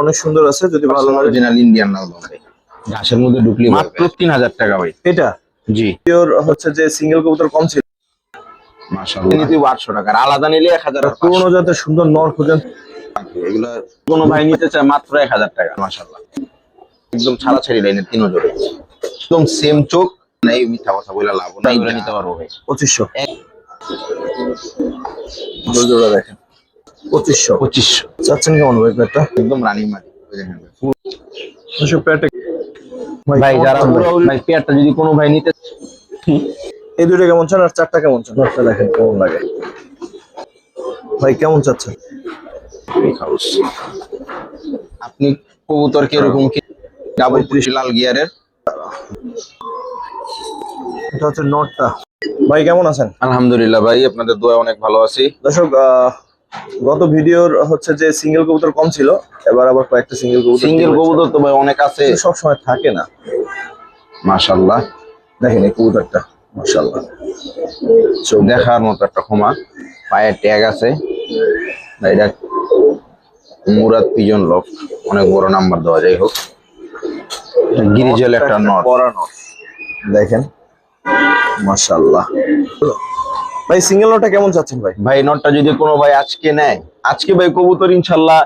অনেক সুন্দর আছে, যদি ভালো লাগে। অরিজিনাল ইন্ডিয়ান লাল ভাই, ঘাসের মধ্যে ঢুকলি মাত্র 3000 টাকা ভাই। এটা জি পিওর হচ্ছে যে সিঙ্গেল কবুতর কম ছিল, মাশাআল্লাহ। নিতে 800 টাকা, আর আলাদা নিলে 1000। পুরনো জাতের সুন্দর নর খুঁজেন, এগুলা কোনো ভাই নিতে চায় মাত্র 1000 টাকা। মাশাআল্লাহ, একদম ছাড়াছাড়ি লাইনের 3 জোড়া, একদম সেম চোখ নাই, মিথ্যা কথা বলে লাভ নাই। এগুলা নিতে পারবো ভাই 2500। দুই জোড়া দেখেন 2500 চাচ্ছেন কেমন ভাই পেটটা? একদম রানিং মাদি। দেখেন এসব পেটে ভাই যারা ভাই পেয়ারটা যদি কোনো ভাই নিতে, এই দুটো কেমন চান আর চারটা কেমন চান? চারটা দেখেন কেমন লাগে ভাই, কেমন চাচ্ছেন? আপনি কবুতর কিরকম কি? ডাবল 30 লাল গিয়ারের, এটা হচ্ছে নটটা। ভাই কেমন আছেন? আলহামদুলিল্লাহ ভাই, আপনাদের দোয়া অনেক ভালো আছি। দর্শক, গত ভিডিওর হচ্ছে যে সিঙ্গেল কবুতর কম ছিল, এবার আবার কয়েকটা সিঙ্গেল কবুতর তো ভাই অনেক আছে, সব সময় থাকে না। মাশাআল্লাহ দেখেন এই কবুতরটা, মাশাআল্লাহ দেখার মতো একটা ক্ষমা, পায়ে ট্যাগ আছে। এটা মুরাদ পিজন লক, অনেক বড় নাম্বার দেওয়া, যাই হোক গিরিজেল একটা নট, বড় নট দেখেন, মাশাআল্লাহ। ভাই সিঙ্গেল নটটা কেমন চাচ্ছেন ভাই? ভাই নটটা যদি কোনো ভাই আজকে নেয়, আজকে ভাই কবুতর ইনশাল্লাহ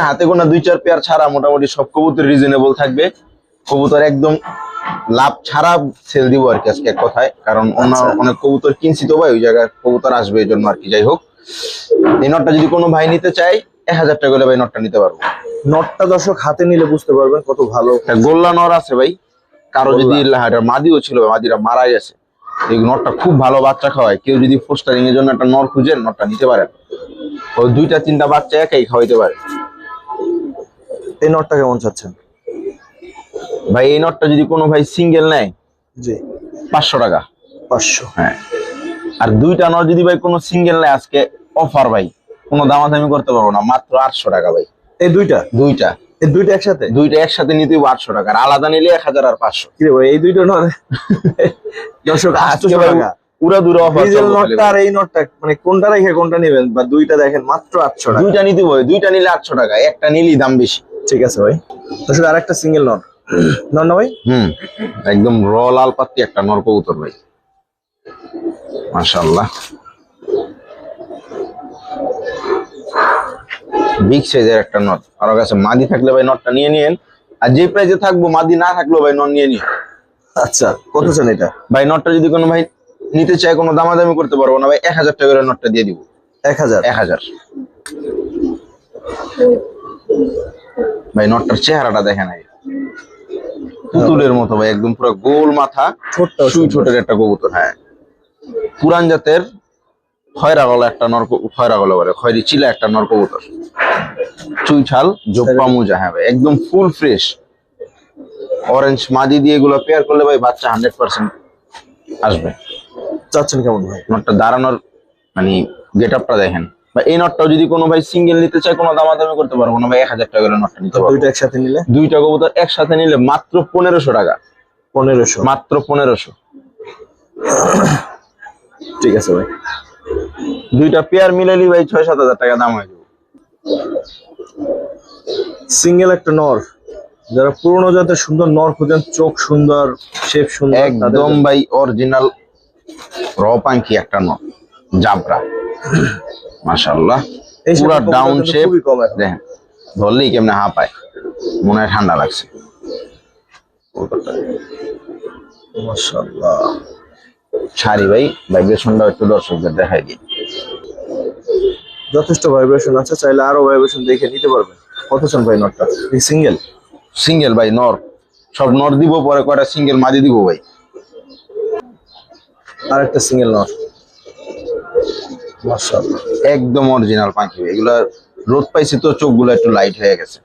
হাতে গোনা 2-4 পেয়ার ছাড়া মোটামুটি সব কবুতর রিজনেবল থাকবে। কবুতর একদম লাভ ছাড়া সেল দিব আর কি আজকে, এক কথায়। কারণ অনেক কবুতর কিনছি তো ভাই, ওই জায়গায় কবুতর আসবে এই জন্য আর কি। যাই হোক, এই নটটা যদি কোনো ভাই নিতে চায় 1000 টাকা করে ভাই নটটা নিতে পারবো। নটটা দর্শক হাতে নিলে বুঝতে পারবেন কত ভালো। গোল্লা নর আছে ভাই, কারো যদি মাদিও ছিল, মাদিরা মারা গেছে। এই নটটা খুব ভালো বাচ্চা খাওয়ায়, কেউ যদি ফোস্টারিং এর জন্য একটা নর খুঁজেন নটটা নিতে পারেন। ও 2-3টা বাচ্চা একাই খাওয়াইতে পারে। এই নটটা কেমন চাচ্ছেন ভাই? এই নটটা যদি কোনো ভাই সিঙ্গেল নেয়, জি 500 টাকা। 500, হ্যাঁ। আর 2টা নর যদি ভাই কোনো সিঙ্গেল নেয়, আজকে অফার ভাই, কোনো দামাদামি করতে পারবো না, মাত্র 800 টাকা ভাই। এই দুইটা এই দুইটা একসাথে? দুইটা একসাথে নিতে 800 টাকা, আর আলাদা নিলে 1000 আর 500। কি রে ভাই, এই দুইটা নর দর্শক 800 টাকা পুরা দূর অফার। ডিজেল নটটা আর এই নটটা মানে কোনটা রেখে কোনটা নেবেন? বা দুইটা দেখেন মাত্র 800 টাকা। দুইটা নিতে ভাই, দুইটা নিলে 800 টাকা, একটা নিলেই দাম বেশি। ঠিক আছে ভাই। দর্শক আরেকটা সিঙ্গেল নট নর না ভাই? একদম র লাল পাত্তি একটা নর কবুতর ভাই, মাশাআল্লাহ। বিগ সাইজের একটা নট, আর কাছে মাদি থাকলে ভাই নটটা নিয়ে নিয়েন, আর যে প্রাইজে থাকবো মাদি না থাকলেও ভাই নট নিয়ে নিন। আচ্ছা, কত চান এটা? ভাই নটটা যদি কোনো ভাই নিতে চায়, কোনো দামাদামি করতে পারবো না ভাই, 1000 টাকা করে নটটা দিয়ে দিব। 1000 ভাই নটটার চেহারাটা দেখেন, পুতুলের মতো ভাই, একদম পুরো গোল মাথা, সুই ছোটের একটা কবুতর। হ্যাঁ, পুরান জাতের খয়রা গলা একটা নর, খয়রা গলা বলে, খয়রি চিলা একটা নর কবুতর, চুই ছাল জোপ্পা মুজা। হ্যাঁ ভাই, একদম ফুল ফ্রেশ অরেঞ্জ মাদি দিয়ে এগুলো পেয়ার করলে ভাই বাচ্চা 100% আসবে। চাচ্ছেন কেমন ভাই? নটটা দাঁড়ানোর মানে গেট আপটা দেখেন ভাই। এই নটটাও যদি কোনো ভাই সিঙ্গেল নিতে চায়, কোনো দামাদামি করতে পারবো না ভাই, 1000 টাকা করে নটটা নিতে পারবো। দুইটা একসাথে নিলে? দুইটা কবুতর একসাথে নিলে মাত্র 1500 টাকা। 1500, মাত্র 1500। ঠিক আছে ভাই। দুইটা পেয়ার মিলালি ভাই 6-7 হাজার টাকা দাম হয়ে যাবে। সিঙ্গেল একটা নর, যারা পুরনো জাতের সুন্দর নর খুঁজেন, চোখ সুন্দর, শেপ সুন্দর, একদম ভাই অরিজিনাল র পাঙ্কি একটা নর, জাবরা, মাশাআল্লাহ। পুরো ডাউন শেপ দেখেন, ধরলেই কেমনে হা পায়, মনে হয় ঠান্ডা লাগছে। মাশাআল্লাহ। ছাড়ি ভাই, ভাইব্রেশনটা একটু দর্শকদের দেখাই দিই। যথেষ্ট ভাইব্রেশন আছে, চাইলে আরো ভাইব্রেশন দেখে নিতে পারবেন। কত চান ভাই নটটা? এই সিঙ্গেল ভাই নর, সব নর দিব, পরে কয়টা সিঙ্গেল মাদি দিব ভাই। আরেকটা সিঙ্গেল নর, মাশাআল্লাহ, একদম অরিজিনাল পাখি। এগুলা রোদ পাইছে তো চোখগুলো একটু লাইট হয়ে গেছে,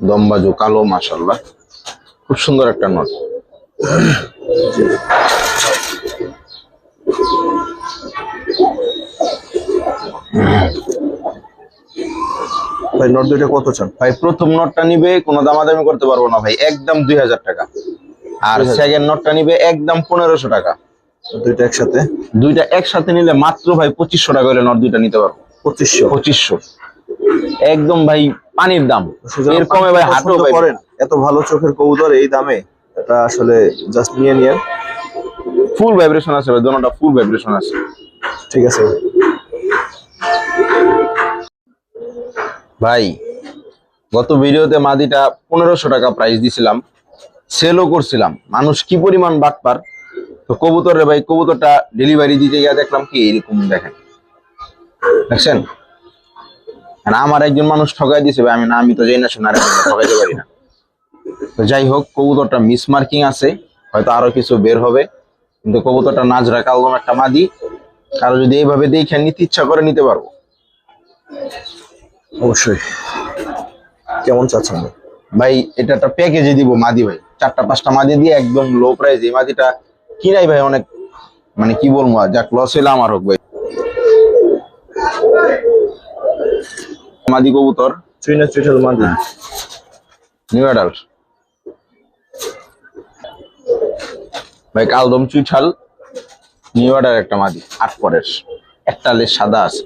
দমবাজু কালো, মাশাআল্লাহ, খুব সুন্দর একটা নট। ভাই নট দুইটা কত চান? ভাই প্রথম নটটা নিবে কোনো দামাদামি করতে পারবো না ভাই, একদম 2000 টাকা। আর সেকেন্ড নটটা নিবে একদম 1500 টাকা। দুইটা একসাথে নিলে মাত্র ভাই 2500 টাকা করে নট দুইটা নিতে পারবো। 2500। একদম ভাই পানির দাম, এর কমে ভাই হাটও পছন্দ ভাই করেন এত ভালো চোখের কবুতর এই দামে, এটা আসলে জাস্ট নিয়ে নিয়ে। ফুল ভাইব্রেশন আছে ভাই, দোনোটা ফুল ভাইব্রেশন আছে। ঠিক আছে ভাই গত ভিডিওতে মাদিটা 1500 টাকা প্রাইস দিছিলাম, সেলও করছিলাম, মানুষ কি পরিমাণ বাটপার। তো কবুতর রে ভাই, কবুতরটা ডেলিভারি দিতে গিয়ে দেখলাম কি এরকম, দেখেন দেখছেন। আর আমার একজন মানুষ ঠকাই দিছে ভাই, আমি তো যাই না শোনা, ঠকাইতে পারি না। তো যাই হোক, কবুতরটা মিস মার্কিং আছে, হয়তো আরো কিছু বের হবে, কিন্তু কবুতরটা নাজরা কালদম একটা মাদি, কারো যদি এইভাবে দেখে নিতে ইচ্ছা করে নিতে পারবো। অবশ্যই। কেমন চাচ্ছেন ভাই এটা একটা প্যাকেজে দিব মাদি ভাই, 4টা 5টা মাদি দিয়ে একদম লো প্রাইস। এই মাদিটা কিনাই ভাই অনেক, মানে কি বলবো, যাক লস হইলে আমার হোক ভাই। মাদি কবুতর, চুইনা চুইটাল মাদি, নিউ অ্যাডাল্ট ভাই, কালদম চুইঠাল নিউ অর্ডার একটা মাদি, 8 পরের, একটা লেজ সাদা আছে।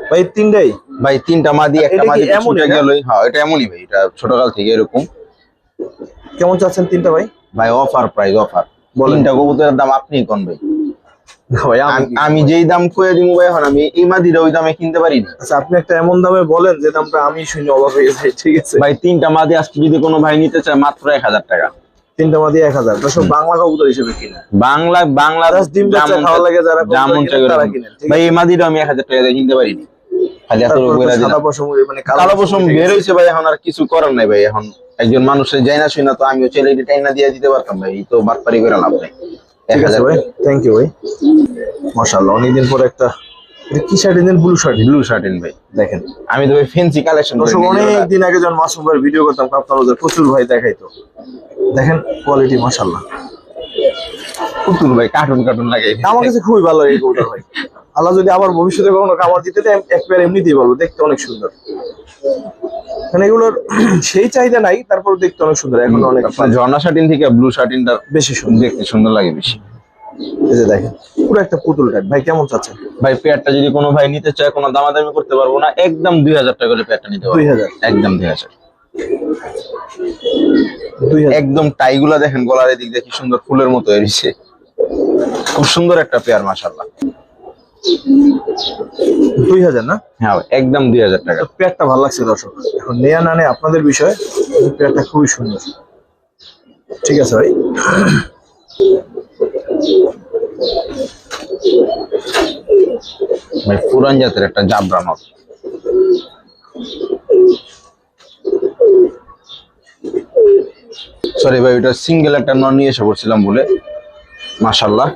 ভাই তিনটাই? ভাই 3টা মাদি, একটা এটা কি মাদি এমনই ছুটে না? গেলই। হ্যাঁ এটা এমনই ভাই, এটা ছোটকাল থেকে এরকম। কেমন চাচ্ছেন তিনটা ভাই? ভাই অফার প্রাইস, অফার। বলেন। 3টা কবুতরের দাম আপনিই কোন ভাই। ভাই আমি যেই দাম কয়ে দিব ভাই, এখন আমি এই মাদিটা ওই দামে কিনতে পারি না। আচ্ছা আপনি একটা এমন দামে বলেন যে দামটা আমি শুনে অবাক হয়ে যাই। ঠিক আছে ভাই 3টা মাদি আজকে যদি কোনো ভাই নিতে চায় মাত্র 1000 টাকা। তিনটা মাদি 1000, দর্শক বাংলা কবুতর হিসেবে কিনে। বাংলা বাংলা Just ডিম বাচ্চা খাওয়া লাগে যারা কবুতর যেমন কিনে তারা কিনে, ঠিক ভাই আছে? এই মাদিটা আমি 1000 টাকা দিয়ে কিনতে পারিনি, খালি এত তারপর তো বইরা সাদা দিলাম। পশম মানে কালো পশম বের হইছে ভাই, এখন আর কিছু করার নাই ভাই। এখন একজন মানুষের যাই না শুই না, তো আমিও ছেলে টাইনা দিয়ে দিতে পারতাম ভাই, এই তো বাটপারি করে লাভ নাই। ঠিক আছে ভাই, থ্যাংক ইউ ভাই। মাশাআল্লাহ, অনেকদিন পর একটা, এটা কি শার্ট এনেন? Blue shirt. ব্লু শার্টিন ভাই, দেখেন আমি তো ভাই ফেন্সি কালেকশন করি। দর্শক অনেক দিন আগে যখন মাসুম ভাই ভিডিও করতাম কাপ্তান বাজার, প্রচুর ভাই দেখাইতো। দেখেন কোয়ালিটি মাশাআল্লাহ, পুতুল ভাই, কার্টুন কার্টুন লাগে। আমার কাছে খুবই ভালো লাগে এই কবুতর ভাই। আল্লাহ যদি আবার ভবিষ্যতে কখনো খাবার দিতে দেয়, এক পেয়ার এমনিতেই বলবো, দেখতে অনেক সুন্দর। মানে এগুলোর সেই চাহিদা নাই, তারপর দেখতে অনেক সুন্দর। এখন অনেক আপনার ঝর্ণা শার্টিন থেকে ব্লু শার্টিনটা বেশি সুন্দর দেখতে সুন্দর লাগে বেশি। এই যে দেখেন পুরো একটা পুতুল টাইপ। ভাই কেমন চাচ্ছেন? ভাই পেয়ারটা যদি কোনো ভাই নিতে চায়, কোনো দামাদামি করতে পারবো না, একদম 2000 টাকা করে পেয়ারটা নিতে পারবো। 2000? একদম 2000। 2000? একদম টাইগুলা দেখেন, গলার এদিক দিয়ে কি সুন্দর ফুলের মতো এসেছে, খুব সুন্দর একটা পেয়ার মাশাআল্লাহ। 2000 না? হ্যাঁ একদম 2000 টাকা। পেয়ারটা ভালো লাগছে দর্শক, এখন নেয়া না নেয়া আপনাদের বিষয়। কিন্তু পেয়ারটা খুবই সুন্দর। ঠিক আছে ভাই। ভাই পুরান জাতের একটা জাবরা নট, সরি ভাই ওটা সিঙ্গেল একটা নট নিয়ে এসে পড়ছিলাম বলে। মাশাআল্লাহ,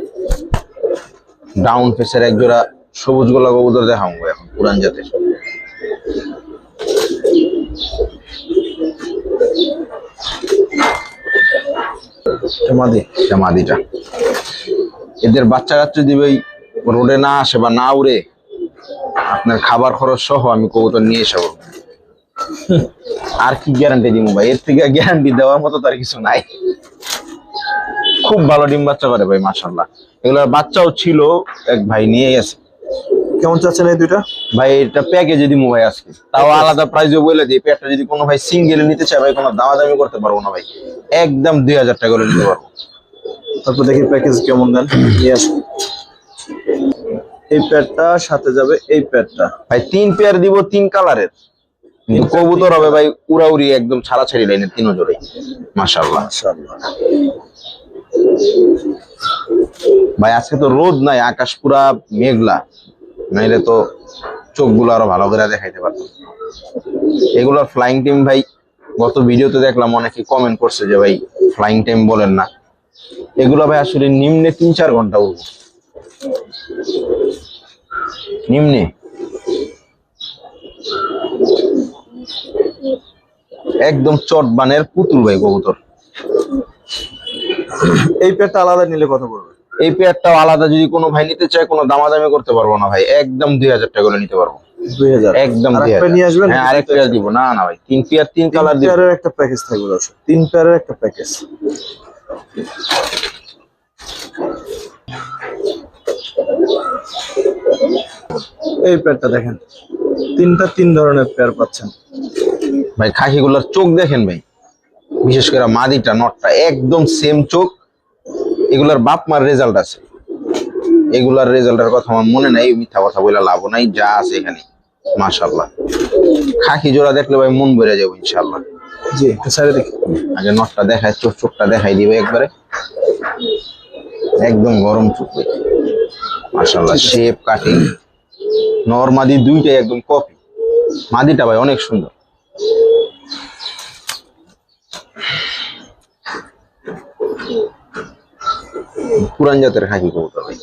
ডাউন ফেসের এক জোড়া সবুজ গোলা কবুতর দেখাবো এখন, পুরান জাতের। মাদি, এটা মাদিটা। এদের বাচ্চা কাচ্চা দিবে রোডে না আসে বা না উড়ে, আপনার খাবার খরচ সহ আমি কবুতর নিয়ে এসে পড়বো। আর কি গ্যারান্টি দিব ভাই, এর থেকে গ্যারান্টি দেওয়ার মতো তার কিছু নাই। খুব ভালো ডিম বাচ্চা করে ভাই মাশাআল্লাহ। এগুলার বাচ্চাও ছিল, এক ভাই নিয়ে গেছে। কেমন চাচ্ছেন এই দুইটা? ভাই এটা প্যাকেজে দিমু ভাই আজকে, তাও আলাদা প্রাইসে বলে দিই। পেয়ারটা যদি কোনো ভাই সিঙ্গেল নিতে চায় ভাই, কোনো দামাদামি করতে পারবো না ভাই, একদম 2000 টাকা করে নিতে পারবো। তারপর দেখি প্যাকেজ কেমন দেন, নিয়ে আসুন। এই প্যাডটা সাথে যাবে, এই প্যাডটা ভাই 3 পেয়ার দিব, 3 কালারের, কিন্তু কবুতর হবে ভাই উড়াউড়ি একদম ছাড়াছাড়ি লাইনের 3 জোড়াই মাশাআল্লাহ। মাশাআল্লাহ। ভাই আজকে তো রোদ নাই, আকাশ পুরা মেঘলা, নাইলে তো চোখগুলো আরো ভালো করে দেখাইতে পারতাম। এগুলোর ফ্লাইং টাইম ভাই, গত ভিডিওতে দেখলাম অনেকে কমেন্ট করছে যে ভাই ফ্লাইং টাইম বলেন না। এগুলো ভাই আসলে নিম্নে 3-4 ঘন্টা উড়বো, নিম্নে। একদম চটবানের পুতুল ভাই কবুতর। এই প্যাডটা আলাদা নিলে কত পড়বে? এই পেয়ারটাও আলাদা যদি কোনো ভাই নিতে চায়, কোনো দামাদামি করতে পারবো না ভাই, একদম 2000 টাকা করে নিতে পারবো। 2000? একদম আর একটা নিয়ে আসবেন? হ্যাঁ আরেক পেয়ার দিব। না না ভাই 3 পেয়ার 3 কালার দিব। পেয়ারের একটা প্যাকেজ থাকবে দর্শক, 3 পেয়ারের একটা প্যাকেজ। এই পেয়ারটা দেখেন, তিন ধরনের পেয়ার পাচ্ছেন ভাই। খাসিগুলোর চোখ দেখেন ভাই, বিশেষ করে মাদিটা নটটা একদম সেম চোখ। এগুলার বাপ মার রেজাল্ট আছে, এগুলার রেজাল্টের কথা আমার মনে নাই, মিথ্যা কথা বলে লাভ নাই, যা আছে এখানে মাশাআল্লাহ। খাকি জোড়া দেখলে ভাই মন ভরে যাবে ইনশাআল্লাহ। জি, একটু সাইডে দেখি। আগে নটটা দেখায়, চোখটা দেখাই দিবে একবারে, একদম গরম চোখ ভাই মাশাআল্লাহ। শেপ কাটিং নর মাদি দুইটাই একদম কপি। মাদিটা ভাই অনেক সুন্দর। পুরান জাতের খাকি কবুতর ভাই।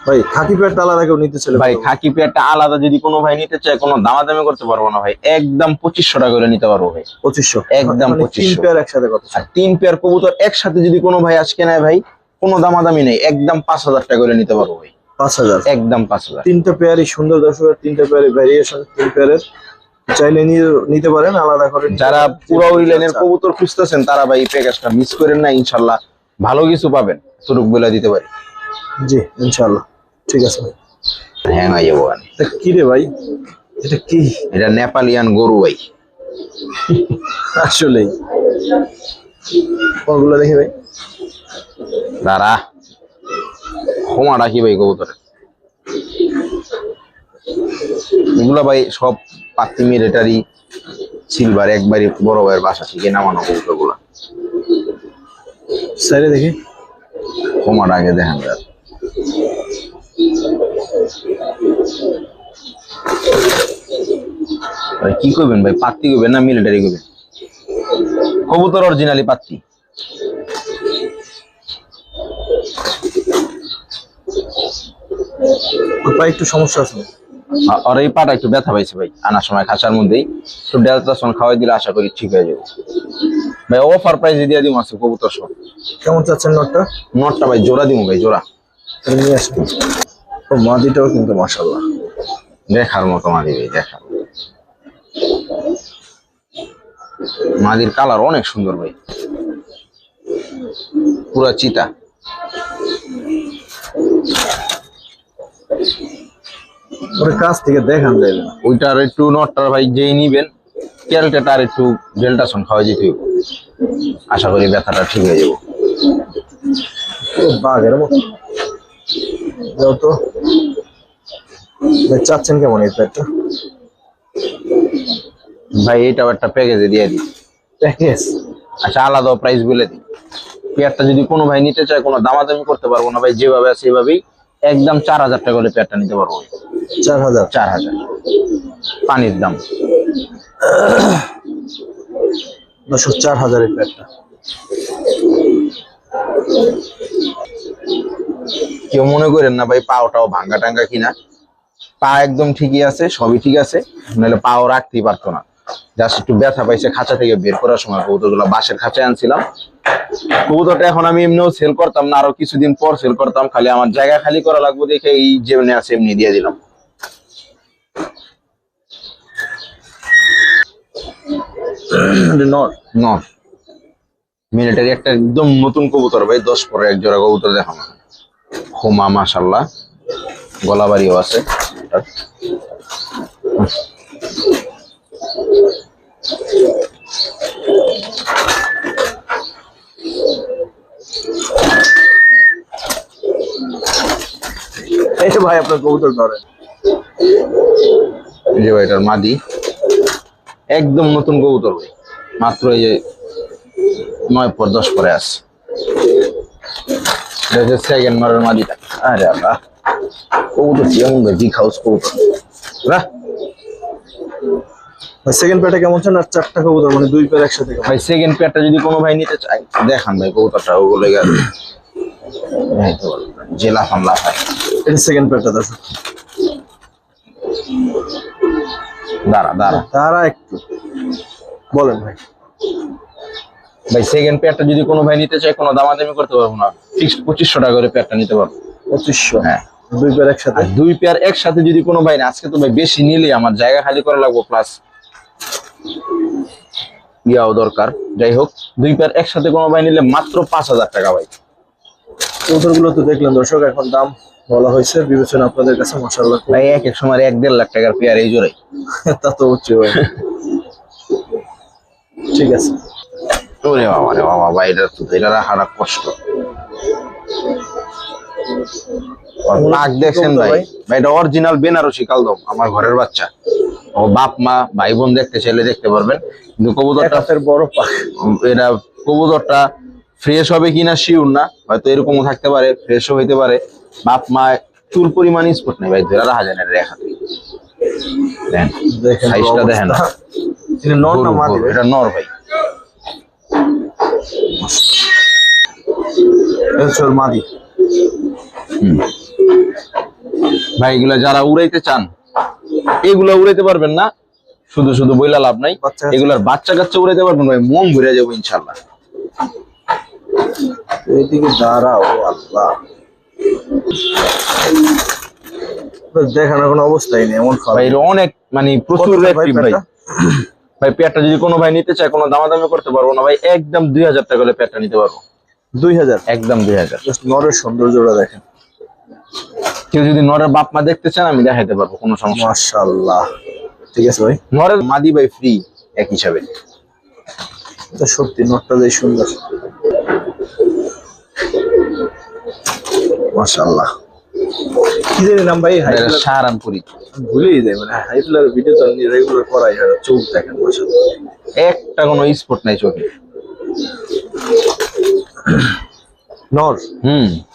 ভাই খাকি পেয়ারটা আলাদা কেউ নিতে চলে ভাই খাকি পেয়ারটা আলাদা যদি কোনো ভাই নিতে চায়, কোনো দামাদামি করতে পারবো না ভাই, একদম 2500 টাকা করে নিতে পারবো ভাই। 2500 একদম মানে 2500। 3 পেয়ার একসাথে কত? আর 3 পেয়ার কবুতর একসাথে যদি কোনো ভাই আজকে নেয় ভাই, কোনো দামাদামি নেই, একদম 5000 টাকা করে নিতে পারবো ভাই। 5000 একদম 5000। তিনটা পেয়ারই সুন্দর দর্শক, তিনটা পেয়ারের ভ্যারিয়েশন, 3 পেয়ারের চাইলে নিতে পারেন আলাদা করে। যারা পুরো লাইনের কবুতর খুঁজতেছেন তারা ভাই প্যাকেজটা মিস করেন না, ইনশাআল্লাহ ভালো কিছু পাবেন, সুরুক বলে দিতে পারি। জি ইনশাআল্লাহ। ঠিক আছে ভাই। হ্যাঁ ভাই যাবো। এটা কি রে ভাই? এটা কি? এটা নেপালিয়ান গরু ভাই। আসলেই কোনগুলো দেখি ভাই? দাঁড়া, ক্ষমা রাখি ভাই কবুতরের। এগুলা ভাই সব পাতি মিলিটারি সিলভার, একবারই বড় ভাইয়ের বাসা থেকে নামানো কবুতর গুলা। সাইডে দেখি। ক্ষমার আগে দেখেন ভাই, কি করবেন ভাই, পাত্তি করবেন না মিলিটারি করবেন? কবুতর অরিজিনালি পাত্তি। ভাই একটু সমস্যা আছে। আর এই পাটা একটু ব্যথা পাইছে ভাই, আনার সময় খাঁচার মধ্যেই একটু ডেলটাসন খাওয়াই দিলে আশা করি ঠিক হয়ে যাবে ভাই। অফার প্রাইসে দিয়ে দিব আছে কবুতর সব। কেমন চাচ্ছেন নটটা? নটটা ভাই জোড়া দিব ভাই, জোড়া নিয়ে আসুন। ও মাদিটাও কিন্তু মাশাআল্লাহ দেখার মতো মাদি ভাই, দেখার। মাদির কালার অনেক সুন্দর ভাই, পুরা চিতা। ওর কাছ থেকে দেখান যায় না। ওইটার একটু নটটার ভাই যেই নিবেন ক্যালটেটার একটু ডেল্টাসন খাওয়া যেতে হবে, আশা করি ব্যথাটা ঠিক হয়ে যাবো। ও বাঘের মতো। যাও তো ভাই, চাচ্ছেন কেমন এই প্যাকটা? ভাই এইটাও একটা প্যাকেজে দিয়ে দিই। প্যাকেজ? আচ্ছা আলাদা প্রাইস বলে দিই। পেয়ারটা যদি কোনো ভাই নিতে চায়, কোনো দামাদামি করতে পারবো না ভাই, যেভাবে আছে সেভাবেই একদম 4000 টাকা করে পেয়ারটা নিতে পারবো। 4000? 4000 পানির দাম। 4000 এর প্যাকটা। কেউ মনে করেন না ভাই পাওটাও ভাঙ্গা টাঙ্গা কিনা, পা একদম ঠিকই আছে, সবই ঠিক আছে, নাহলে পাও রাখতেই পারতো না। জাস্ট একটু ব্যথা পাইছে খাঁচা থেকে বের করার সময়। কবুতরগুলো বাসের খাঁচায় আনছিলাম। কবুতরটা এখন আমি এমনিও সেল করতাম না, আরো কিছুদিন পর সেল করতাম, খালি আমার জায়গা খালি করা লাগবে দেখে এই যেমনি আছে এমনি দিয়ে দিলাম। নর মিলিটারি একটা একদম নতুন কবুতর ভাই, 10 পরে এক জোড়া কবুতর দেখানো। হোমা মাশাআল্লাহ, গলাবাড়িও আছে। এই ভাই আপনার কবুতর ধরেন। এই যে ভাই এটার মাদি একদম নতুন কবুতর ভাই, মাত্র এই যে 9 পর 10 পরে আছে। এটা হচ্ছে সেকেন্ড মারের মাদিটা। আরে আল্লাহ, কবুতর কেমন ভাই, বিগ হাউস কবুতর। সেকেন্ড প্যাটা কেমন চান? আর 4টা কবুতর মানে 2 পেয়ার একসাথে কেমন? ভাই সেকেন্ড পেয়ারটা যদি কোনো ভাই নিতে চায় দেখান ভাই কবুতরটা, ওগুলো জেলা ফামলা হয়। এটা সেকেন্ড প্যাটা দর্শক। দাঁড়া দাঁড়া তারা একটু বলেন ভাই। ভাই সেকেন্ড পেয়ারটা যদি কোনো ভাই নিতে চায় কোনো দামাদামি করতে পারবো না, ফিক্সড 2500 টাকা করে পেয়ারটা নিতে পারবো। 2500? হ্যাঁ, দুই পেয়ার একসাথে? আর দুই পেয়ার একসাথে যদি কোনো ভাই না, আজকে তো ভাই বেশি নিলে আমার জায়গা খালি করা লাগবে, প্লাস ইয়াও দরকার। যাই হোক, দুই পেয়ার একসাথে কোনো ভাই নিলে মাত্র 5000 টাকা ভাই। কবুতরগুলো তো দেখলেন দর্শক, এখন দাম বলা হয়েছে, বিবেচনা আপনাদের কাছে। মাশাআল্লাহ ভাই এক এক সময় 1-1.5 লাখ টাকার পেয়ার এই জোড়াই। তা তো হচ্ছে ভাই। ঠিক আছে। ওরে বাবা রে বাবা ভাই, এটা রাখাটা কষ্ট। নাক দেখছেন ভাই, ভাই এটা অরিজিনাল বেনারসি কালদম, আমার ঘরের বাচ্চা। ও বাপ মা ভাই বোন দেখতে চাইলে দেখতে পারবেন, কিন্তু কবুতরটা বড় পাখ। এটা কবুতরটা ফ্রেশ হবে কিনা শিওর না, হয়তো এরকমও থাকতে পারে, ফ্রেশও হইতে পারে। বাপ মা চুল পরিমাণ স্পট নেই ভাই, ধরে রাখা যায় না রেখা। দেখেন সাইজটা দেখেন, নর না মাদি? এটা নর ভাই। মাদি। ভাই এগুলা যারা উড়াইতে চান, এগুলা উড়াইতে পারবেন না, শুধু শুধু বইলা লাভ নাই। এগুলার বাচ্চা কাচ্চা উড়াইতে পারবেন ভাই, মন ঘুরে যাবো ইনশাল্লাহ। এইদিকে দাঁড়াও, আল্লাহ দেখানোর কোনো অবস্থাই নেই এমন ভাই। অনেক মানে প্রচুর অ্যাক্টিভ ভাই। ভাই পেয়ারটা যদি কোনো ভাই নিতে চায় কোনো দামাদামি করতে পারবো না ভাই, একদম 2000 টাকা হলে পেয়ারটা নিতে পারবো। 2000? একদম 2000। নরের সৌন্দর্যটা দেখেন। কেউ যদি নরের বাপ মা দেখতে চান আমি দেখাইতে পারবো, কোনো সমস্যা। মাশাআল্লাহ। ঠিক আছে ভাই। নরের মাদি ভাই ফ্রি এক হিসাবে। এটা সত্যি নরটা যে সুন্দর, মাশাআল্লাহ। কি জানি নাম ভাই? সাহারানপুরি। ভুলেই যায়, মানে হাইফ্লার ভিডিও তো রেগুলার করাই হয়। চোখ দেখেন মাশাআল্লাহ, একটা কোনো স্পট নাই চোখে। নর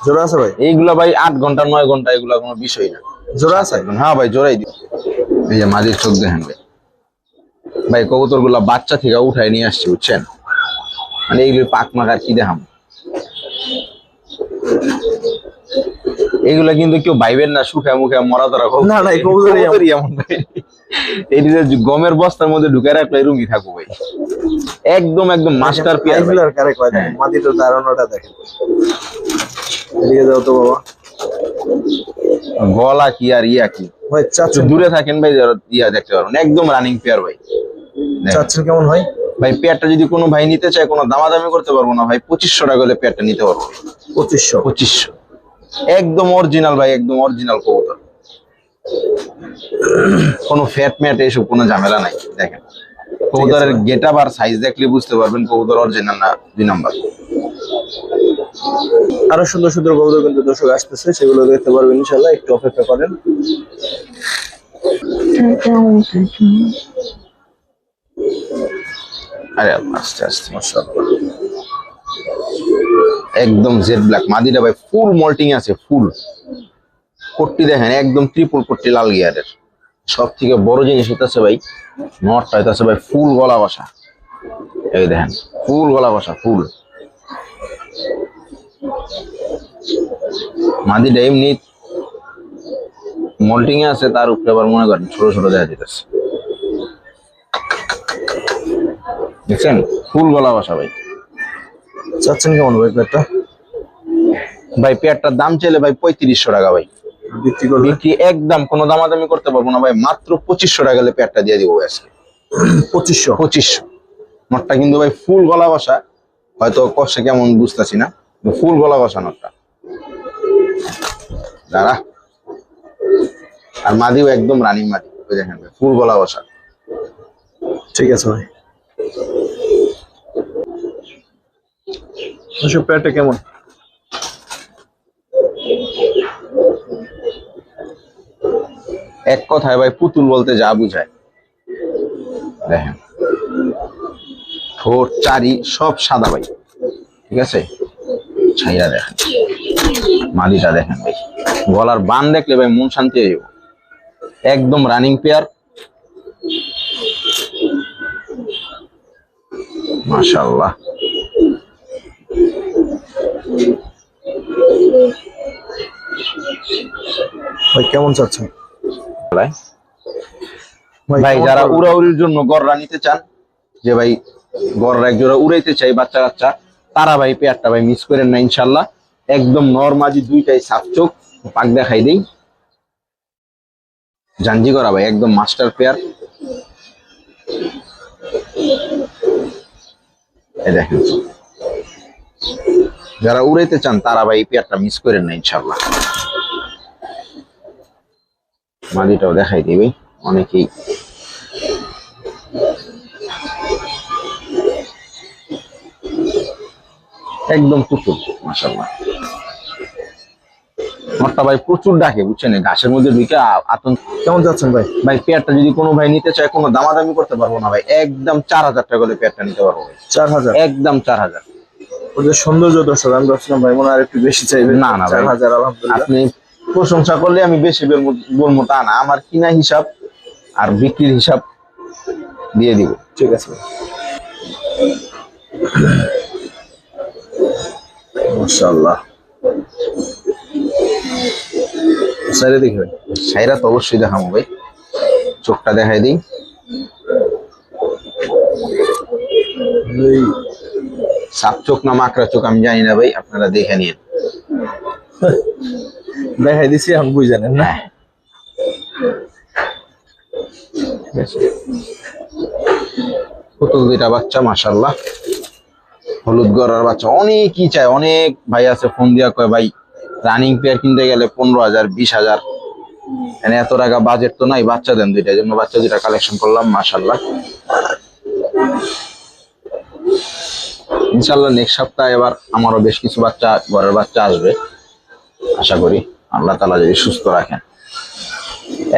জোড়া আছে ভাই? এইগুলা ভাই 8 ঘন্টা 9 ঘন্টা এগুলা কোনো বিষয় না। জোড়া আছে? হ্যাঁ ভাই জোড়াই দিই। এই যে মাঝির চোখ দেখেন ভাই। ভাই কবুতর গুলা বাচ্চা থেকে উঠায় নিয়ে আসছি বুঝছেন, মানে এইগুলো পাক মাকার কি দেখাম। এগুলা কিন্তু কেউ ভাইবেন না সুখে মুখে মরা ধরা। না না, কবুতরই এমন ভাই। এই গমের বস্তার মধ্যে ঢুকে রাখলে রুমি থাকবো ভাই, একদম একদম মাস্টার পিয়ার। মাটির ধারণাটা দেখেন। এদিকে যাও তো বাবা। গলা কি আর ইয়া কি ভাই, চাচ্ছেন দূরে থাকেন ভাই, ইয়া দেখতে পারবেন, একদম রানিং পেয়ার ভাই। চাচ্ছেন কেমন হয় ভাই? পেয়ারটা যদি কোনো ভাই নিতে চায় কোনো দামাদামি করতে পারবো না ভাই, 2500 টাকা হলে পেয়ারটা নিতে পারবো। 2500? একদম অরিজিনাল ভাই, একদম অরিজিনাল কবুতর, কোনো ফ্যাট ম্যাট এসব কোনো ঝামেলা নাই। দেখেন কবুতরের গেটআপ আর সাইজ দেখলে বুঝতে পারবেন কবুতর অরিজিনাল না 2 নাম্বার। আরো সুন্দর সুন্দর কবুতর কিন্তু দর্শক আসতেছে, সেগুলো দেখতে পারবেন ইনশাআল্লাহ। একটু অপেক্ষা করেন। আরে আস্তে আস্তে। মাশাআল্লাহ, একদম জেড ব্ল্যাক মাদিটা ভাই, ফুল মল্টিং আছে, ফুল কোটটি দেখেন, একদম ট্রিপল কোটটি লাল গিয়ারের। সব থেকে বড় জিনিস হইতেছে ভাই, নটটা হইতেছে ভাই ফুল গলা বসা। এই দেখেন ফুল গলা বসা, ফুল। মাদিটা এমনি মল্টিং এ আছে, তার উপরে আবার মনে করেন ছোট ছোট দেখা যেতেছে, দেখছেন ফুল গলা বসা ভাই। চাচ্ছেন কেমন ভাই পেয়ারটা? ভাই পেয়ারটার দাম চাইলে ভাই 3500 টাকা ভাই। বিক্রি একদম কোনো দামাদামি করতে পারবো না ভাই, মাত্র 2500 টাকা হলে পেয়ারটা দিয়ে দিব আজকে। 2500। নটটা কিন্তু ভাই ফুল গলা বসা, হয়তো কষে কেমন বুঝতেছি না, ফুল গলা বসা নটটা। দাঁড়া, আর মাদিও একদম রানিং মাদি, ওই দেখেন ভাই ফুল গলা বসা। ঠিক আছে ভাই। পেয়ারটা কেমন? এক কথায় ভাই পুতুল বলতে যা বুঝায়। দেখেন ঠোঁট চারি সব সাদা ভাই, ঠিক আছে। ছাইরা দেখেন, মাদিটা দেখেন ভাই, গলার বান দেখলে ভাই মন শান্তি হয়ে যাবে। একদম রানিং পেয়ার, মাশাআল্লাহ। ভাই কেমন চাচ্ছেন? ভাই যারা উড়াউড়ির জন্য গররা নিতে চান, যে ভাই গড়ের এক জোড়া উড়াইতে চাই বাচ্চা কাচ্চা, তারা ভাই পেয়ারটা ভাই মিস করেন না ইনশাল্লাহ। একদম নরমাজি দুইটাই সাফ চোখ, পাক দেখাই দেই। জাঞ্জি করা ভাই একদম মাস্টার পেয়ার। এই দেখেন, যারা উড়াইতে চান তারা ভাই এই পেয়ারটা মিস করেন না ইনশাল্লাহ। মাদিটাও দেখাই দিবি অনেকেই। একদম পুতুল মাশাআল্লাহ। মোটটা ভাই প্রচুর ডাকে বুঝছেন, ঘাসের মধ্যে ঢুকে আতঙ্ক। কেমন যাচ্ছেন ভাই? ভাই পেয়ারটা যদি কোনো ভাই নিতে চায় কোনো দামাদামি করতে পারবো না ভাই, একদম 4000 টাকা করে পেয়ারটা নিতে পারবো ভাই। 4000? একদম 4000। ওদের সৌন্দর্য দর্শক, আমি ভাবছিলাম ভাই মনে হয় একটু বেশি চাইবে। না না ভাই, 4000 আলহামদুলিল্লাহ। আপনি প্রশংসা করলে আমি বেশি বলবো তা না, আমার কিনা হিসাব আর বিক্রির হিসাব দিয়ে দিব। ঠিক আছে ভাই। মাশাআল্লাহ, সাইরে দেখি ভাই। সাইরা তো অবশ্যই দেখাবো ভাই, চোখটা দেখাই দিই। এই সাপ চোখ না মাকড়া চোখ আমি জানি না ভাই, আপনারা দেখে নিন। দেখাই দিছি, এখন বুঝ জানেন না। হ্যাঁ, ঠিক আছে। পুতুল দুইটা বাচ্চা মাশাআল্লাহ, হলুদ গড়ার বাচ্চা। অনেকই চায়, অনেক ভাই আছে ফোন দিয়া কয় ভাই রানিং পেয়ার কিনতে গেলে 15,000 20,000, মানে এত টাকা বাজেট তো নাই, বাচ্চা দেন দুইটা। জন্য বাচ্চা দুইটা কালেকশন করলাম মাশাআল্লাহ। ইনশাআল্লাহ নেক্সট সপ্তাহে এবার আমারও বেশ কিছু বাচ্চা, ঘরের বাচ্চা আসবে আশা করি, আল্লাহ তাআলা যদি সুস্থ রাখেন।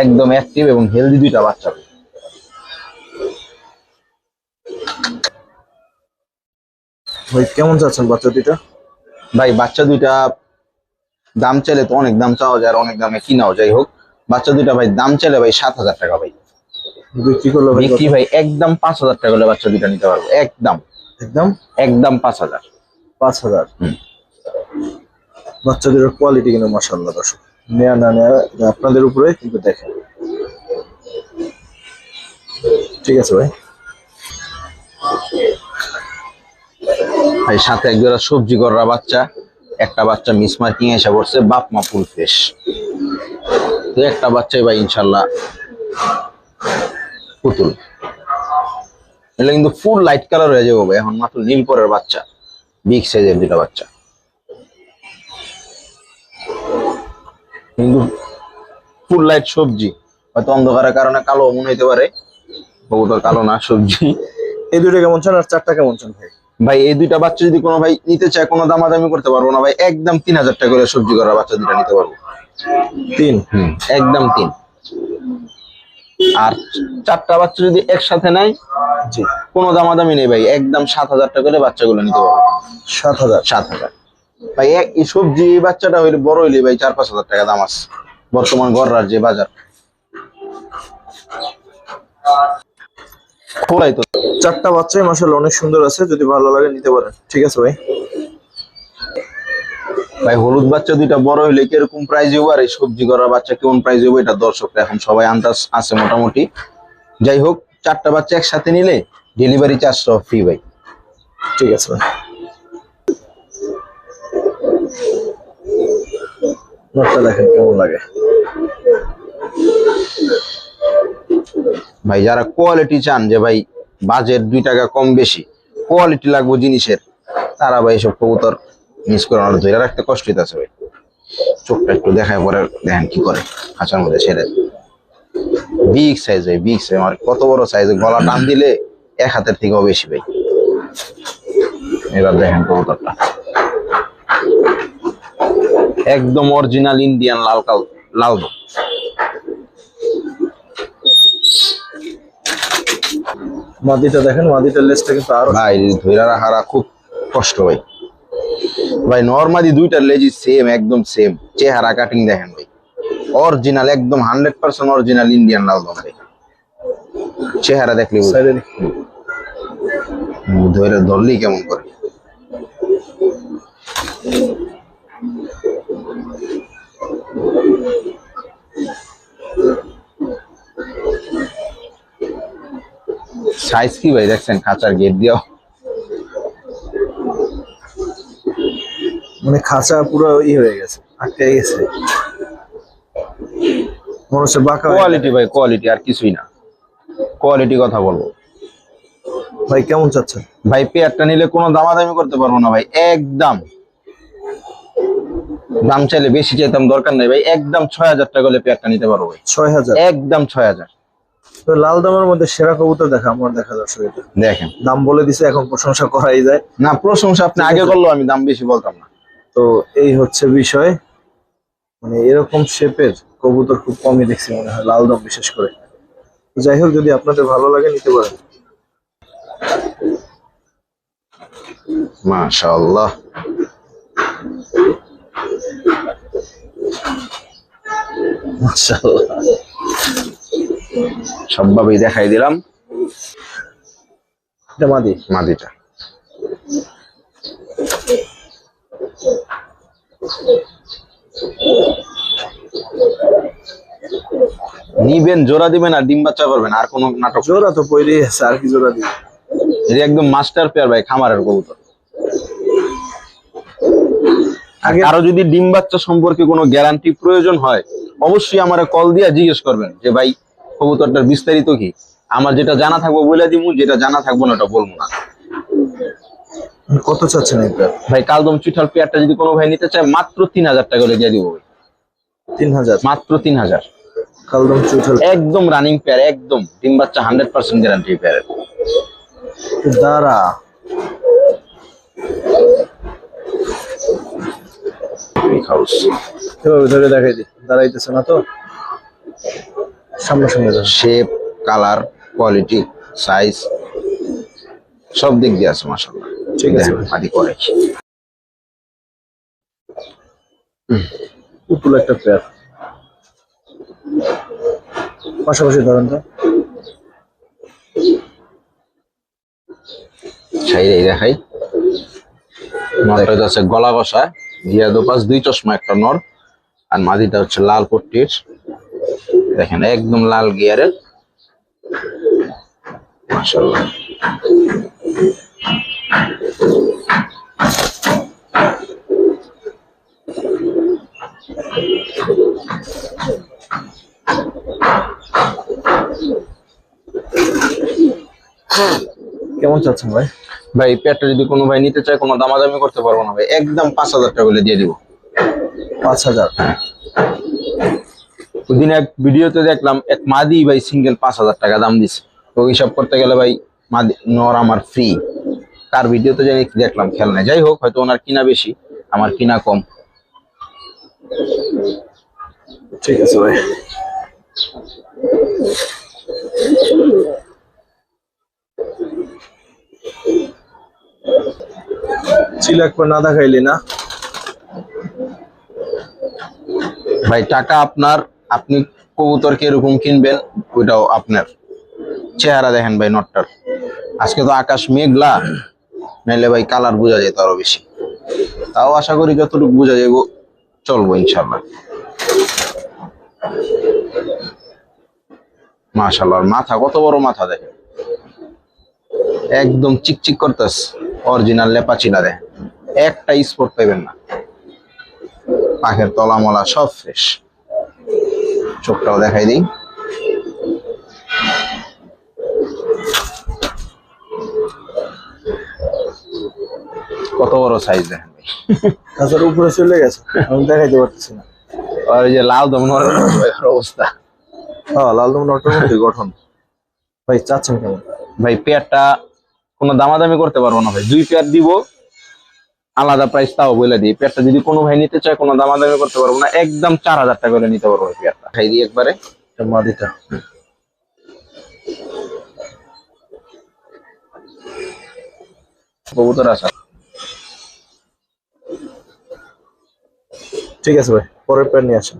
একদম অ্যাক্টিভ এবং হেলদি দুইটা বাচ্চা। ভাই কেমন যাচ্ছেন বাচ্চা দুইটা? ভাই বাচ্চা দুইটা দাম চাইলে তো অনেক দাম চাওয়া যায়, আর অনেক দামে কিনাও, যাই হোক বাচ্চা দুইটা ভাই দাম চাইলে ভাই 7000 টাকা ভাই। বিক্রি করলো ভাই? বিক্রি ভাই একদম 5000 টাকা হলে বাচ্চা দুইটা নিতে পারবো। একদম একদম একদম 5000। 5000? বাচ্চা দুটোর কোয়ালিটি কিন্তু মাশাআল্লাহ দর্শক, নেয়া না নেয়া এটা আপনাদের উপরে, কিন্তু দেখেন। ঠিক আছে ভাই। ভাই সাথে এক জোড়া সবজি গড়রা বাচ্চা, একটা বাচ্চা মিস মার্কিং এসে পড়ছে, বাপ মা ফুল ফ্রেশ। তো একটা বাচ্চাই ভাই ইনশাল্লাহ পুতুল। এটা কিন্তু ফুল লাইট কালার হয়ে যাবে ভাই, এখন মাত্র নীল পরের বাচ্চা, বিগ সাইজের দুটা বাচ্চা। কিন্তু ফুল লাইট সবজি, হয়তো অন্ধকারের কারণে কালো মনে হইতে পারে, কবুতর কালো না, সবজি। এই দুটো কেমন চান আর চারটা কেমন চান ভাই? ভাই এই দুইটা বাচ্চা যদি কোনো ভাই নিতে চায় কোনো দামাদামি করতে পারবো না ভাই, একদম 3000 টাকা করে সবজি করা বাচ্চা দুটা নিতে পারবো। 3? একদম 3। আর চারটা বাচ্চা যদি একসাথে নেয়, জি, কোনো দামাদামি নেই ভাই, একদম 7000 টাকা করে বাচ্চাগুলো নিতে পারবো। 7000? 7000 ভাই। এই সবজি এই বাচ্চাটা হইলে বড় হইলে ভাই 4-5 হাজার টাকা দাম আছে বর্তমান গড়রার যে বাজার। খোলাই তো চারটা বাচ্চাই মাশাআল্লাহ অনেক সুন্দর আছে, যদি ভালো লাগে নিতে পারেন। ঠিক আছে ভাই। ভাই হলুদ বাচ্চা দুইটা বড় হইলে কিরকম প্রাইস হইব, আর এই সবজি করার বাচ্চা কেমন প্রাইস হইব, এটা দর্শকরা এখন সবাই আন্দাজ আছে মোটামুটি। যাই হোক, চারটা বাচ্চা একসাথে নিলে ডেলিভারি চার্জটা ফ্রি ভাই। ঠিক আছে ভাই। নটটা দেখেন কেমন লাগে ভাই। যারা কোয়ালিটি চান, যে ভাই বাজেট 2 টাকা কম বেশি কোয়ালিটি লাগবে জিনিসের, তারা ভাই সব কবুতর মিস করে না, ধরে রাখতে কষ্ট হইতাছে ভাই। চোখটা একটু দেখায় পরে দেখেন কি করে, খাঁচার মধ্যে ছেড়ে। বিগ সাইজ ভাই, বিগ সাইজ। আমার কত বড় সাইজ, গলা টান দিলে 1 হাতের থেকেও বেশি ভাই। এবার দেখেন কবুতরটা একদম অরিজিনাল ইন্ডিয়ান লাল লাল। মাদিটা দেখেন, মাদিটার লেজটা কিন্তু আরো ভাই ধরে রাখারা খুব কষ্ট ভাই। ভাই নরমালি দুইটার লেজি সেম, একদম সেম চেহারা, কাটিং দেখেন ভাই, অরিজিনাল একদম 100% অরিজিনাল ইন্ডিয়ান লাল ভাই। চেহারা দেখলে সাইডে ধরে ধরলেই কেমন করে। সাইজ কি ভাই দেখছেন, খাঁচার গেট দিও। মানে খাঁচা পুরো হয়ে গেছে, আটকে গেছে, মনে হচ্ছে বাঁকা হয়ে কোয়ালিটি ভাই কোয়ালিটি, আর কিছুই না, কোয়ালিটি কথা বলবো। ভাই কেমন চাচ্ছেন? ভাই পেয়ারটা নিলে কোনো দামাদামি করতে পারবো না ভাই, একদম দাম চাইলে বেশি চাইতাম, দরকার নেই ভাই, একদম 6,000 টাকা হলে পেয়ারটা নিতে পারবো ভাই, 6,000? একদম 6,000। তো লাল দামের মধ্যে সেরা কবুতর দেখা আমার, দেখা দর্শক এটা দেখেন দাম বলে দিছে, এখন প্রশংসা করাই যায় না, প্রশংসা আপনি আগে করলেও আমি দাম বেশি বলতাম না। তো এই হচ্ছে বিষয়, মানে এরকম শেপের কবুতর খুব কমই দেখছি মনে হয়, লাল দম বিশেষ করে। তো যাই হোক, যদি আপনাদের ভালো লাগে নিতে পারেন। মাশাআল্লাহ, মাশাআল্লাহ, সবভাবেই দেখাই দিলাম। এটা মাদি, মাদিটা নিবেন, জোড়া দিবেন আর ডিম বাচ্চা করবেন, আর কোনো নাটক। জোড়া তো পইরেই আছে, আর কি জোড়া দিবে? এটা একদম মাস্টার পেয়ার ভাই, খামারের কবুতর। আর আগে কারো যদি ডিম বাচ্চা সম্পর্কে কোনো গ্যারান্টি প্রয়োজন হয়, অবশ্যই আমারে কল দিয়ে জিজ্ঞেস করবেন যে ভাই কবুতরটার বিস্তারিত কি। আমার যেটা জানা থাকবো বলে দিমু, যেটা জানা থাকবো না ওটা বলবো না। কত চাচ্ছেন এটা? ভাই কালদম চুইঠাল পেয়ারটা যদি কোনো ভাই নিতে চায়, মাত্র 3,000 টাকা করে দিয়ে দিব ভাই, 3,000? মাত্র 3,000। কালদম চুইঠাল একদম রানিং পেয়ার, একদম ডিম বাচ্চা 100% গ্যারান্টি পেয়ারের। দাঁড়া, এভাবে ধরে দেখাই দি, দাঁড়াইতেছে না তো, সামনাসামনি ধরে। শেপ, কালার, কোয়ালিটি, সাইজ সব দিক দিয়ে আছে মাশাআল্লাহ। ঠিক আছে। আদি করে পুতুল একটা পেয়ার, পাশাপাশি ধরেন তো। ছাইরাই দেখাই। নরটা আছে গলা কষা, গিয়া দোপাস, 2 চশমা একটা নর, আর মাদিটা হচ্ছে লাল পট্টির। দেখেন একদম লাল গিয়ারের, মাশাআল্লাহ। কেমন চাচ্ছেন ভাই? ভাই পেয়ারটা যদি কোনো ভাই নিতে চায়, কোনো দামাদামি করতে পারবো না ভাই, একদম 5,000 টাকা করে দিয়ে দিব। 5,000? ওদিন এক ভিডিওতে দেখলাম এক মাদি ভাই সিঙ্গেল 5,000 টাকা দাম দিছে। তো হিসাব করতে গেলে ভাই মাদি নর আমার ফ্রি। তার ভিডিওতে জানি দেখলাম, খেয়াল নাই। যাই হোক, হয়তো ওনার কিনা বেশি, আমার কিনা কম। ঠিক আছে ভাই। চিলাক না দেখাইলি না ভাই, টাকা আপনার, আপনি কবুতর কিরকম কিনবেন ওইটাও আপনার। চেহারা দেখেন ভাই নটটার, আজকে তো আকাশ মেঘলা, নাইলে ভাই কালার বোঝা যেত আরো বেশি। তাও আশা করি যতটুকু বোঝা যাবো চলবো ইনশাল্লাহ। মাশাআল্লাহ, মাথা কত বড় মাথা দেখেন, একদম চিকচিক করতেছে, অরিজিনাল লেপাচিলা দেখেন, একটা স্পট পাইবেন না। পাখের তলা মলা সব ফ্রেশ। চোখটাও দেখাই দিই, কত বড় সাইজ দেখেন ভাই। কাঁচার উপরে চলে গেছে, আমি দেখাইতে পারতেছি না। আর এই যে লাল দমনের অবস্থা, হ্যাঁ, লালদম নটের মধ্যে গঠন। ভাই চাচ্ছেন কেমন? ভাই পেয়ারটা কোনো দামাদামি করতে পারবো না ভাই, 2 পেয়ার দিব, আলাদা প্রাইস তাও বলে দিই। পেয়ারটা যদি কোনো ভাই নিতে চায়, কোনো দামাদামি করতে পারবো না, একদম 4,000 টাকা করে নিতে পারবো ভাই পেয়ারটা। খাই দিই একবারে মাদিটা। কবুতর আসা। ঠিক আছে ভাই, পরের প্যান নিয়ে আসেন।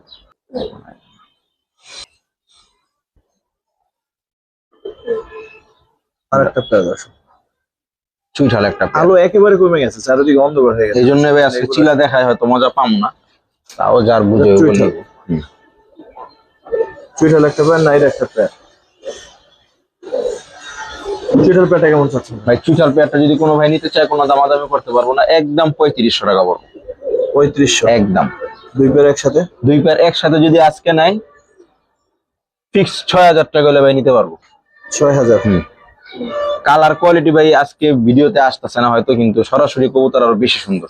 আর একটা প্যান আসুন। চুইঠাল একটা পেয়ার। আলো একেবারে কমে গেছে, চারিদিকে অন্ধকার হয়ে গেছে। এই জন্য ভাই আজকে চিলা দেখায় হয়তো মজা পাম না, তাও যার বুঝে চুইঠাল। চুইঠাল একটা প্যান, না এটা একটা প্যান? চুইটাল পেয়ারটা কেমন চাচ্ছেন? ভাই চুইটাল পেয়ারটা যদি কোনো ভাই নিতে চায় কোনো দামাদামি করতে পারবো না, একদম 3500 টাকা পড়বো। 3500 একদম। দুই পেয়ার একসাথে? দুই পেয়ার একসাথে যদি আজকে নেয় ফিক্স 6000 টাকা হলে ভাই নিতে পারবো। 6000? কালার কোয়ালিটি ভাই আজকে ভিডিওতে আসতেছে না হয়তো, কিন্তু সরাসরি কবুতর আরো বেশি সুন্দর,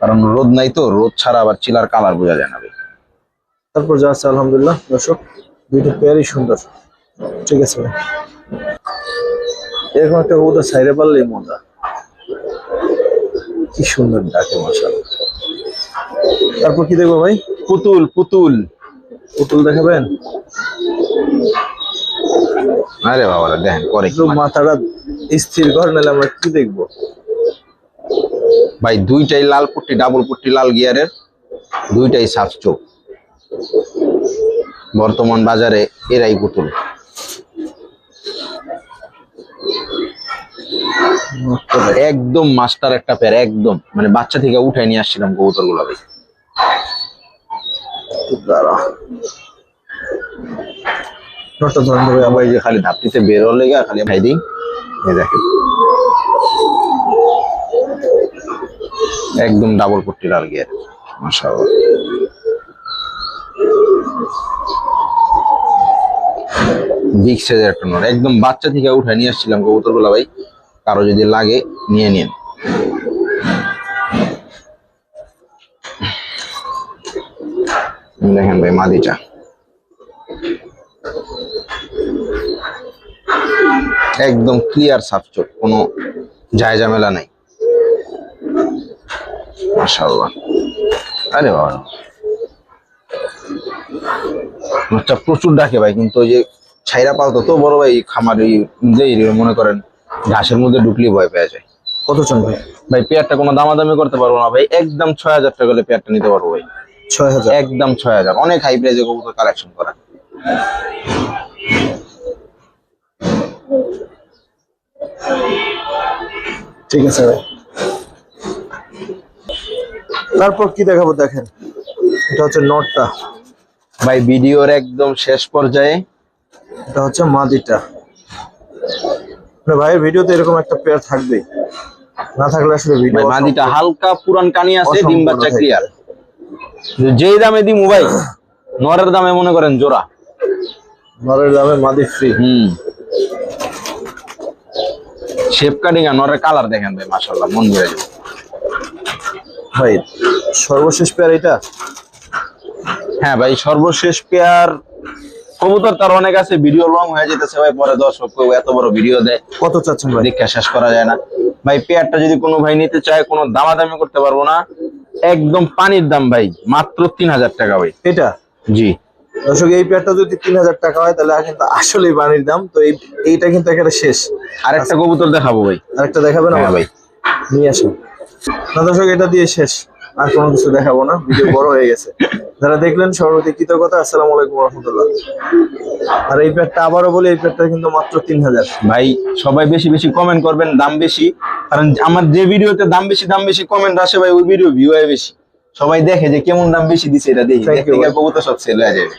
কারণ রোদ নাই তো, রোদ ছাড়া আবার চিলার কালার বোঝা যায় না ভাই। তারপর যা আছে আলহামদুলিল্লাহ দর্শক, দুইটা পেয়ারই সুন্দর। ঠিক আছে ভাই, এরকম একটা কবুতর ছাইরে পারলেই মজা। কি সুন্দর ডাকে মাশাআল্লাহ। তারপর কি দেখবো ভাই? পুতুল পুতুল পুতুল দেখাবেন? আরে বাবা দেখেন করে কি একটু মাথাটা স্থির করে নাহলে আমরা কি দেখবো ভাই। দুইটাই লাল পট্টি, ডাবল পট্টি লাল গিয়ারের, দুইটাই সাফ চোখ। বর্তমান বাজারে এরাই পুতুল। একদম মাস্টার একটা পেয়ার, একদম মানে বাচ্চা থেকে উঠাই নিয়ে আসছিলাম কবুতর গুলো ভাই। দাঁড়া নটটা ধরেন ভাই। আবার এই যে খালি ধাপটিতে বের হলে খালি ভাই দিই, এই দেখেন একদম ডাবল পট্টি লাল গিয়ার মাশাআল্লাহ। বিগ সাইজের একটা নর, একদম বাচ্চা থেকে উঠাই নিয়ে আসছিলাম কবুতর গুলা ভাই। কারো যদি লাগে নিয়ে নিন। দেখেন ভাই মাদিটা একদম ক্লিয়ার সাফ চোখ, কোনো ঝাই ঝামেলা নাই মাশাআল্লাহ। আরে বাবা মাছটা প্রচুর ডাকে ভাই, কিন্তু ওই যে ছাইরা পালতো তো বড় ভাই খামার মনে করেন ঘাসের মধ্যে ঢুকলে ভয় পেয়ে যায়। কত চান ভাই? ভাই পেয়ারটা কোনো দামাদামি করতে পারবো না ভাই, একদম 6000 টাকা হলে পেয়ারটা নিতে পারবো ভাই। 6000? একদম 6000। অনেক হাই প্রাইসে কবুতর কালেকশন করা। ঠিক আছে ভাই, তারপর কি দেখাবো দেখেন। এটা হচ্ছে নটটা ভাই ভিডিওর একদম শেষ পর্যায়ে। এটা হচ্ছে মাদিটা। ভাই ভিডিওতে এরকম একটা পেয়ার থাকবে, না থাকলে আসলে ভিডিও। মাদিটা হালকা পুরান কানি আছে, ডিম বাচ্চা অসম্পূর্ণ ক্লিয়ার। যেই দামে দিমু ভাই, নরের দামে মনে করেন জোড়া, নরের দামে মাদি ফ্রি। শেপ কাটিং আর নরের কালার দেখেন ভাই মাশাআল্লাহ, মন ভরে যাবে ভাই। সর্বশেষ পেয়ার এটা? হ্যাঁ ভাই সর্বশেষ পেয়ার। কবুতর তার অনেক আছে, ভিডিও লং হয়ে যেতেছে ভাই, পরে দর্শক এত বড় ভিডিও দেয়। কত চাচ্ছেন ভাই? দেখে শেষ করা যায় না ভাই। পেয়ারটা যদি কোনো ভাই নিতে চায় কোনো দামাদামি করতে পারবো না, একদম পানির দাম ভাই, মাত্র 3000 টাকা ভাই। এটা? জি দর্শক এই পেয়ারটা যদি 3000 টাকা হয় তাহলে কিন্তু আসলেই পানির দাম। তো এইটা কিন্তু একেবারে শেষ। আরেকটা কবুতর দেখাবো ভাই। আরেকটা দেখাবেন? হ্যাঁ ভাই নিয়ে আসুন। না দর্শক এটা দিয়ে শেষ, আর কোনো কিছু দেখাবো না, ভিডিও বড় হয়ে গেছে। যারা দেখলেন সর্বতি কৃতজ্ঞতা। আসসালামু আলাইকুম রহমতুল্লাহ। আর এই পেয়ারটা আবারও বলি, এই পেয়ারটা কিন্তু মাত্র 3000 ভাই। সবাই বেশি বেশি কমেন্ট করবেন, দাম বেশি, কারণ আমার যে ভিডিওতে দাম বেশি কমেন্ট আসে ভাই, ওই ভিডিও ভিউ হয় বেশি। সবাই দেখে যে কেমন দাম বেশি দিছে, এটা দেখি, Thank you, দেখতে গিয়ে কবুতর সব সেল হয়ে যাবে।